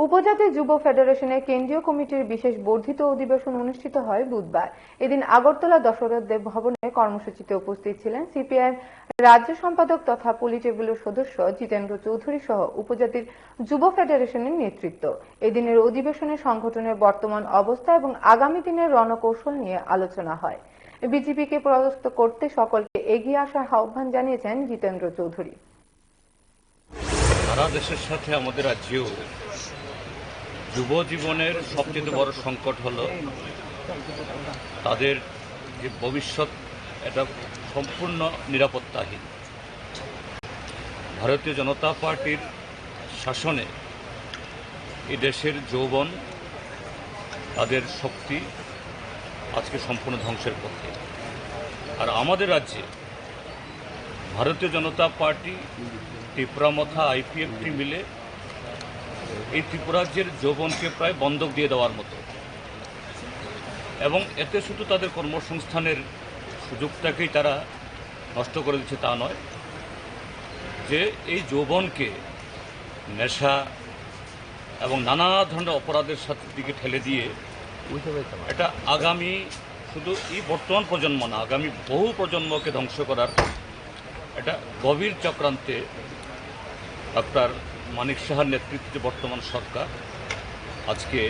উপজাতি যুব ফেডারেশনের কেন্দ্রীয় কমিটির বিশেষ বর্ধিত অধিবেশন অনুষ্ঠিত হয় বুধবার। এদিন আগরতলা দশরথ দেব ভবনে কর্মসূচিতে উপস্থিত ছিলেন সিপিআইএম রাজ্য সম্পাদক তথা পলিটব্যুরোর সদস্য জিতেন্দ্র চৌধুরী সহ উপজাতির যুব ফেডারেশনের নেতৃত্ব। এদিনের অধিবেশনে সংগঠনের বর্তমান অবস্থা এবং আগামী দিনের রণকৌশল নিয়ে আলোচনা হয়। বিজেপিকে পরাস্ত করতে সকলকে এগিয়ে আসার আহ্বান জানিয়েছেন জিতেন্দ্র চৌধুরী। সারা দেশের সাথে আমাদের রাজ্যেও যুব জীবনের সবচেয়ে বড় সংকট হলো তাদের যে ভবিষ্যৎ, এটা সম্পূর্ণ নিরাপত্তাহীন। ভারতীয় জনতা পার্টির শাসনে এই দেশের যৌবন, তাদের শক্তি আজকে সম্পূর্ণ ধ্বংসের পথে। আর আমাদের রাজ্যে ভারতীয় জনতা পার্টি, ত্রিপুরামথা, আইপিএফটি মিলে এই ত্রিপুরাজ্যের যৌবনকে প্রায় বন্ধক দিয়ে দেওয়ার মতো, এবং এতে শুধু তাদের কর্মসংস্থানের সুযোগটাকেই তারা নষ্ট করে দিচ্ছে তা নয়, যে এই যৌবনকে নেশা এবং নানা ধরনের অপরাধের সাথে দিকে ঠেলে দিয়ে এটা আগামী শুধু এই বর্তমান প্রজন্ম না, আগামী বহু প্রজন্মকে ধ্বংস করার এটা গভীর চক্রান্তে ডক্টর মানিক সাহার নেতৃত্বে বর্তমান সরকার আজকে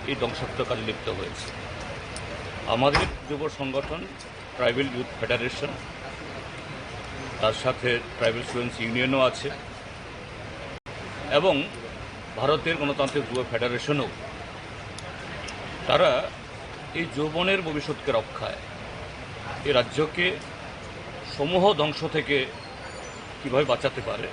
এই ধ্বংসাত্মক কাজে লিপ্ত হয়েছে। আমাদের যুব সংগঠন ট্রাইবেল ইউথ ফেডারেশন, তার সাথে ট্রাইবেল স্টুডেন্টস ইউনিয়নও আছে, এবং ভারতের গণতান্ত্রিক যুব ফেডারেশনও, তারা এই যৌবনের ভবিষ্যৎকে রক্ষায় এই রাজ্যকে সমূহ ধ্বংস থেকে কীভাবে বাঁচাতে পারে